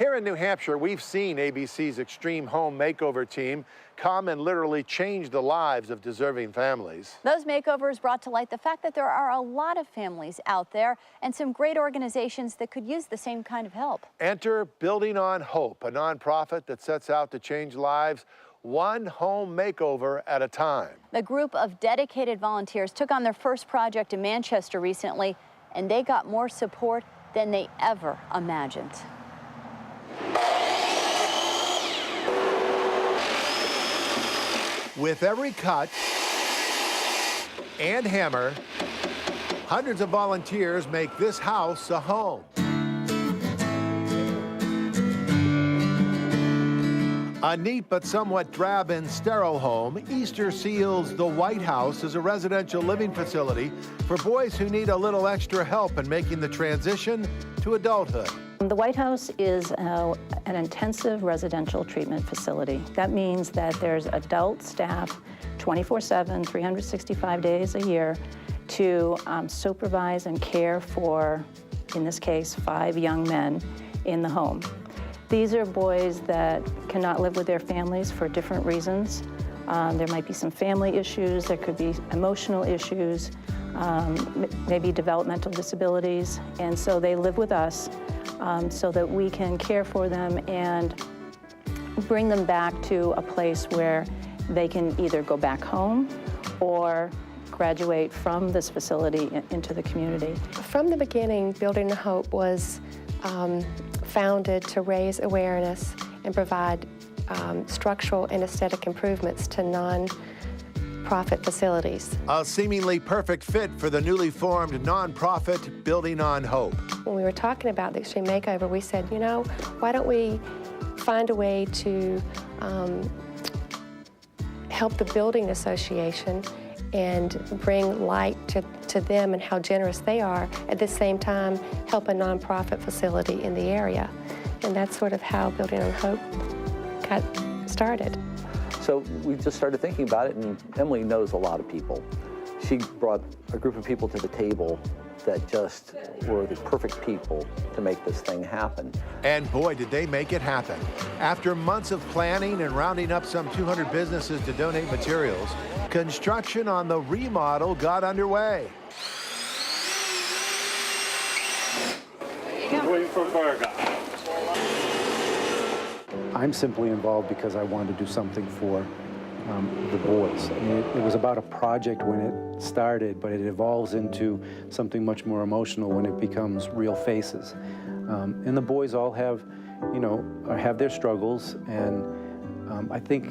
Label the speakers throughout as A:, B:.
A: Here in New Hampshire, we've seen ABC's Extreme Home Makeover team come and literally change the lives of deserving families.
B: Those makeovers brought to light the fact that there are a lot of families out there and some great organizations that could use the same kind of help.
A: Enter Building on Hope, a nonprofit that sets out to change lives one home makeover at a time.
B: The group of dedicated volunteers took on their first project in Manchester recently, and they got more support than they ever imagined.
A: With every cut and hammer, hundreds of volunteers make this house a home. A neat but somewhat drab and sterile home, Easter Seals the White House is a residential living facility for boys who need a little extra help in making the transition to adulthood.
C: The White House is an intensive residential treatment facility. That means that there's adult staff 24/7, 365 days a year to supervise and care for, in this case, 5 young men in the home. These are boys that cannot live with their families for different reasons. There might be some family issues, there could be emotional issues, maybe developmental disabilities, and so they live with us so that we can care for them and bring them back to a place where they can either go back home or graduate from this facility into the community.
D: From the beginning, Building on Hope was founded to raise awareness and provide structural and aesthetic improvements to non-profit facilities.
A: A seemingly perfect fit for the newly formed nonprofit Building on Hope.
D: When we were talking about the Extreme Makeover, we said, you know, why don't we find a way to help the building association and bring light to them and how generous they are, at the same time help a nonprofit facility in the area. And that's sort of how Building on Hope got started.
E: So we just started thinking about it, and Emily knows a lot of people. She brought a group of people to the table that just were the perfect people to make this thing happen.
A: And boy, did they make it happen. After months of planning and rounding up some 200 businesses to donate materials, construction on the remodel got underway.
F: Waiting for a fire guy.
G: I'm simply involved because I wanted to do something for the boys. I mean, it was about a project when it started, but it evolves into something much more emotional when it becomes real faces. And the boys all have, you know, have their struggles, and I think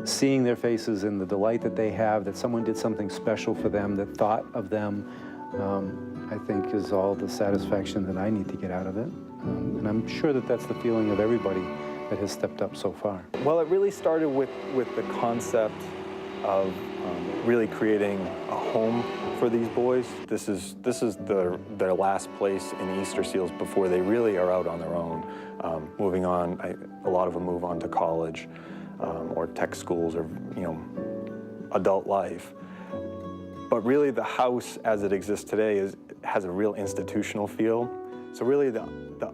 G: seeing their faces and the delight that they have, that someone did something special for them, that thought of them, I think is all the satisfaction that I need to get out of it. And I'm sure that that's the feeling of everybody that has stepped up so far.
H: Well, it really started with the concept of really creating a home for these boys. This is their last place in Easter Seals before they really are out on their own. Moving on, a lot of them move on to college or tech schools or, you know, adult life. But really the house as it exists today has a real institutional feel. So really the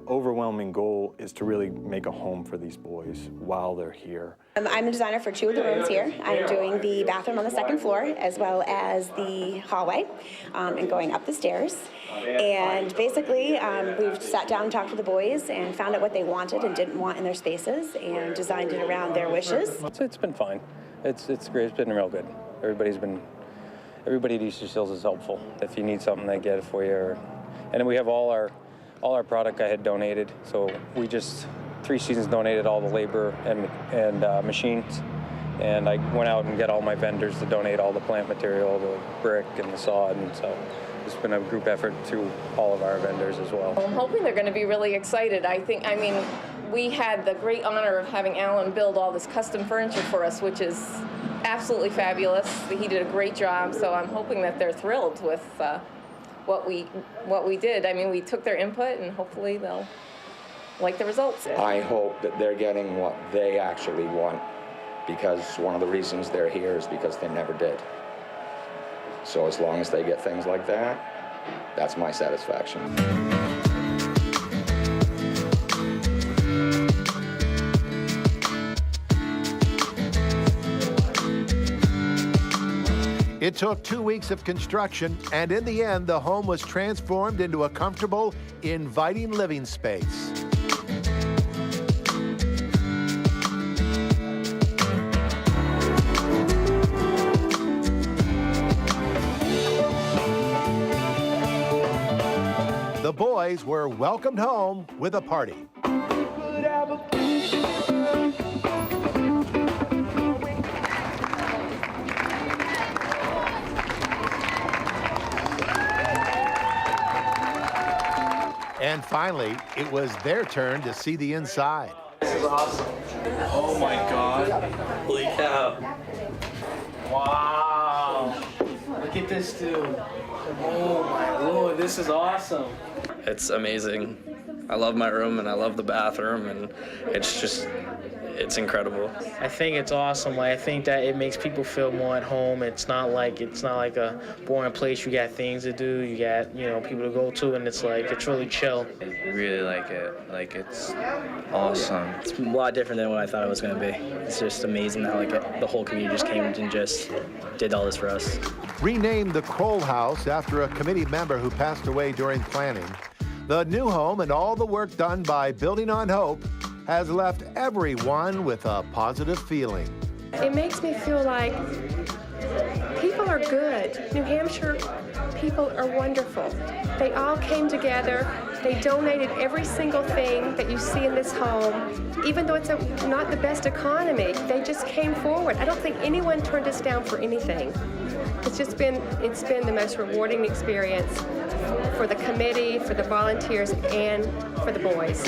H: overwhelming goal is to really make a home for these boys while they're here.
I: I'm the designer for 2 of the rooms here. I'm doing the bathroom on the 2nd floor as well as the hallway and going up the stairs. And basically we've sat down and talked to the boys and found out what they wanted and didn't want in their spaces and designed it around their wishes.
J: It's been fine. It's great. It's been real good. Everybody at Easter Seals is helpful. If you need something, they get it for you. And then we have all our product I had donated. So we just 3 seasons donated all the labor and machines. And I went out and got all my vendors to donate all the plant material, the brick and the sod. And so it's been a group effort through all of our vendors as well.
K: I'm hoping they're going to be really excited. I mean, we had the great honor of having Alan build all this custom furniture for us, which is absolutely fabulous. He did a great job. So I'm hoping that they're thrilled with what we did. I mean, we took their input and hopefully they'll like the results.
L: I hope that they're getting what they actually want, because one of the reasons they're here is because they never did. So as long as they get things like that, that's my satisfaction.
A: It took 2 weeks of construction, and in the end, the home was transformed into a comfortable, inviting living space. The boys were welcomed home with a party. And finally, it was their turn to see the inside.
F: This is awesome. Oh my God. Holy cow. Wow. Look at this dude. Oh my Lord, this is awesome.
M: It's amazing. I love my room and I love the bathroom, and it's incredible.
F: I think it's awesome. I think that it makes people feel more at home. It's not like a boring place. You got things to do. You got, people to go to, and it's really chill.
M: I really like it. It's awesome. It's a lot different than what I thought it was going to be. It's just amazing how the whole community just came and just did all this for us.
A: Renamed the Kroll House after a committee member who passed away during planning, the new home and all the work done by Building on Hope has left everyone with a positive feeling.
D: It makes me feel like people are good. New Hampshire people are wonderful. They all came together. They donated every single thing that you see in this home. Even though it's not the best economy, they just came forward. I don't think anyone turned us down for anything. It's been the most rewarding experience for the committee, for the volunteers, and for the boys.